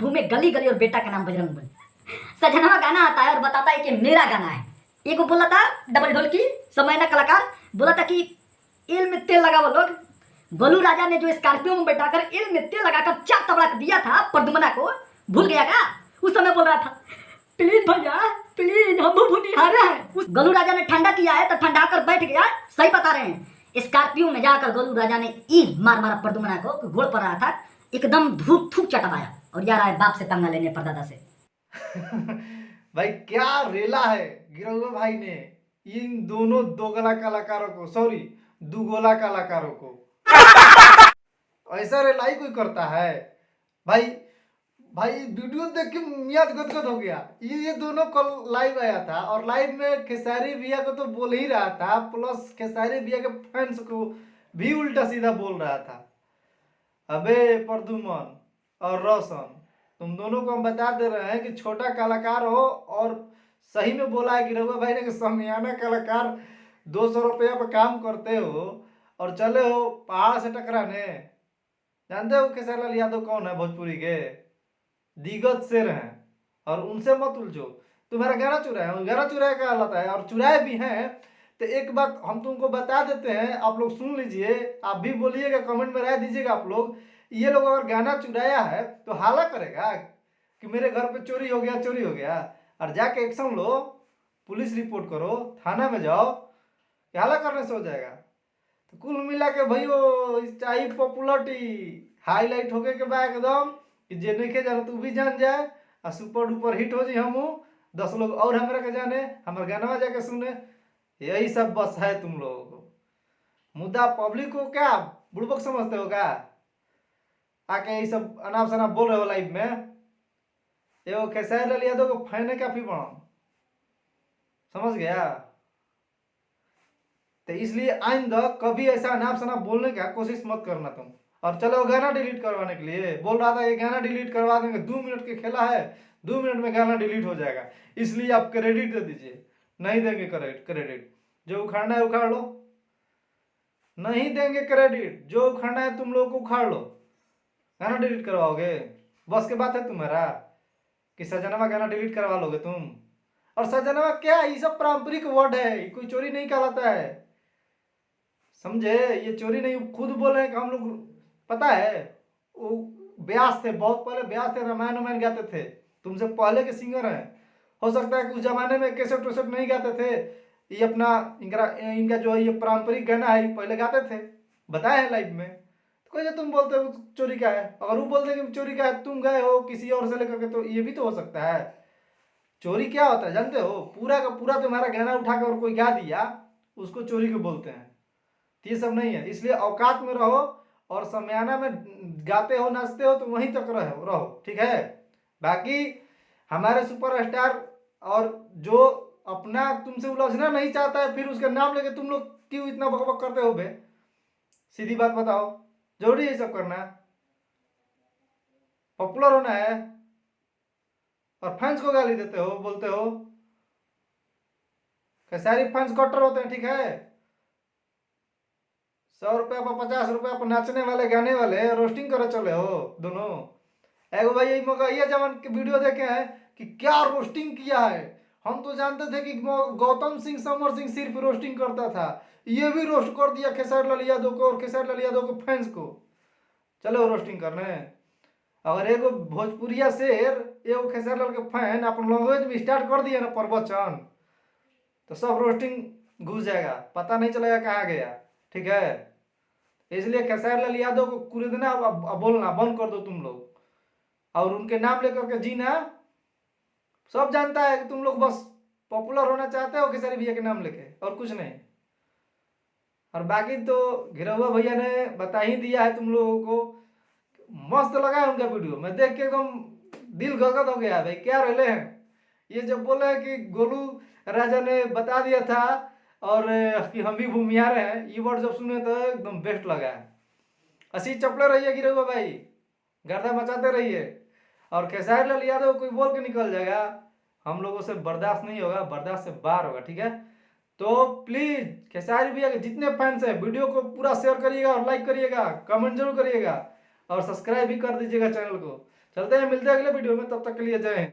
घूमे गली गली और बेटा का नाम बजरंग बली। सजनवा गाना आता है और बताता है कि मेरा गाना है। एक बोला था डबल ढोल की समय ना कलाकार बोला था कि इल में तेल लगा वो लोग। गोलू राजा ने जो स्कॉर्पियो में बैठाकर इल में तेल लगाकर चार तबला दिया था प्रदुमना को, भूल गया क्या? उस समय बोल रहा था प्लीज भैया प्लीज हम भूनिहारे हैं। गोलू राजा ने ठंडा किया है तो ठंडा कर बैठ गया। सही बता रहे हैं। स्कॉर्पियो में जाकर गोलू राजा ने ईल मार मारा प्रदुमना को, घोड़ पर रहा था, एकदम धूप थूक चटवाया और यार आए बाप से पंगा लेने परदादा से। भाई क्या रेला है गिरहुआ भाई ने इन दोनों दोगला कलाकारों को, सॉरी दुगोला कलाकारों को। ऐसा रेलाई कोई करता है? भाई भाई वीडियो देख के मियाँ गदगद हो गया। ये दोनों कल लाइव आया था और लाइव में खेसारी भैया को तो बोल ही रहा था, प्लस खेसारी भैया के फैंस को भी उल्टा सीधा बोल रहा था। अबे प्रदुमन और रोशन, तुम दोनों को हम बता दे रहे हैं कि छोटा कलाकार हो और सही में बोला है गिरहुआ भाई ने कि समियाना कलाकार 200 रुपया पर काम करते हो और चले हो पहाड़ से टकराने। जानते हो खेसारी लाल यादव कौन है? भोजपुरी के दिग्गज शेर हैं और उनसे मत उलझो। तुम्हारा गाना चुराए, गाना चुराए का हालत है और चुराए भी हैं। तो एक बात हम तुमको बता देते हैं, आप लोग सुन लीजिए, आप भी बोलिएगा, कमेंट में राय दीजिएगा आप लोग। ये लोग अगर गाना चुराया है तो हाला करेगा कि मेरे घर पे चोरी हो गया, चोरी हो गया, और जाके एक्शन लो, पुलिस रिपोर्ट करो, थाना में जाओ, हाला करने से हो जाएगा। तो कुल मिला के भैयो चाहिए पॉपुलरिटी हाईलाइट होके के बा एकदम कि जे नहीं जाने तू भी जान जाए और सुपर डुपर हिट हो जी हमू 10 लोग और हमरा के जाने, हमारे गाना जाके सुने। यही सब बस है तुम लोगों को। मुद्दा पब्लिक को क्या बुड़बक समझते हो क्या? आके ये सब अनाप शनाप बोल रहे हो लाइव में। एगो खेसारी लाल यादव को फैने काफी बड़ा, समझ गया? तो इसलिए आइंदा कभी ऐसा अनाप शनाप बोलने का कोशिश मत करना तुम। और चलो गाना डिलीट करवाने के लिए बोल रहा था, ये गाना डिलीट करवा देंगे, 2 मिनट के खेला है, 2 मिनट में गाना डिलीट हो जाएगा, इसलिए आप क्रेडिट दे दीजिए। नहीं देंगे क्रेडिट, जो उखाड़ना है उखाड़ लो। नहीं देंगे क्रेडिट, जो उखाड़ना है तुम लोग को उखाड़ लो। गाना डिलीट करवाओगे? बस के बात है तुम्हारा कि सजनवा गाना डिलीट करवा लोगे तुम? और सजनवा क्या, ये सब पारंपरिक वर्ड है, कोई चोरी नहीं कहलाता है, समझे? ये चोरी नहीं, खुद बोले कि हम लोग, पता है वो व्यास थे, बहुत पहले व्यास थे, रामायण वामायण गाते थे, तुमसे पहले के सिंगर हैं। हो सकता है कि उस जमाने में कैसेट वैसेट नहीं गाते थे, ये अपना इनका जो है ये पारंपरिक गाना है ये पहले गाते थे, बताया है लाइव में। तो कैसे तुम बोलते हो चोरी का है? अगर वो बोलते कि चोरी का है, तुम गए हो किसी और से लेकर के, तो ये भी तो हो सकता है। चोरी क्या होता है जानते हो? पूरा का पूरा तुम्हारा गहना उठा कर कोई गा दिया, उसको चोरी को बोलते हैं। ये सब नहीं है, इसलिए औकात में रहो और समयाना में गाते हो नाचते हो तो वहीं तक रहो, ठीक है? बाकी हमारे सुपरस्टार और जो अपना तुमसे उलझना नहीं चाहता है, फिर उसका नाम लेके तुम लोग क्यों इतना बकबक करते हो बे? सीधी बात बताओ, जरूरी है सब करना? पॉपुलर होना है और फैंस को गाली देते हो, बोलते हो। खेसारी फैंस कट्टर होते हैं, ठीक है? 100 रुपया पर 50 रुपया पर नाचने वाले गाने वाले रोस्टिंग करे चले हो दोनों। एगो भाई मौका ये जवान के वीडियो देखे हैं कि क्या रोस्टिंग किया है। हम तो जानते थे कि गौतम सिंह समर सिंह सिर्फ रोस्टिंग करता था, ये भी रोस्ट कर दिया खेसारी लाल यादव को और खेसारी लाल यादव के फैंस को। चलो रोस्टिंग करने। अगर एगो भोजपुरिया शेर एगो खेसारी लाल के फैन अपन लैंग्वेज में स्टार्ट कर दिया ना प्रवचन, तो सब रोस्टिंग घुस जाएगा, पता नहीं चलेगा कहाँ गया, ठीक है? इसलिए खेसारी लाल यादव को कुरेदना बोलना बंद कर दो तुम लोग, और उनके नाम लेकर के जीना। सब जानता है कि तुम लोग बस पॉपुलर होना चाहते हो खेसारी भैया के नाम लेके, और कुछ नहीं। और बाकी तो गिरहुआ भैया ने बता ही दिया है तुम लोगों को। मस्त लगा है उनका वीडियो, मैं देख के एकदम दिल गदगद हो गया। भाई क्या रहे हैं ये, जब बोले कि गोलू राजा ने बता दिया था और कि हम भी भूमिहारे हैं, ये वर्ड जब सुने तो एकदम बेस्ट लगा है। ऐसी चपले रहिए गिरहुआ भाई, गर्दा मचाते रहिए। और खेसारी लाल यादव कोई बोल के निकल जाएगा, हम लोगों से बर्दाश्त नहीं होगा, बर्दाश्त से बाहर होगा, ठीक है? तो प्लीज खेसारी भैया के जितने फैंस हैं वीडियो को पूरा शेयर करिएगा और लाइक करिएगा, कमेंट जरूर करिएगा और सब्सक्राइब भी कर दीजिएगा चैनल को, चलते हैं, मिलते हैं अगले वीडियो में, तब तक के लिए जय हिंद।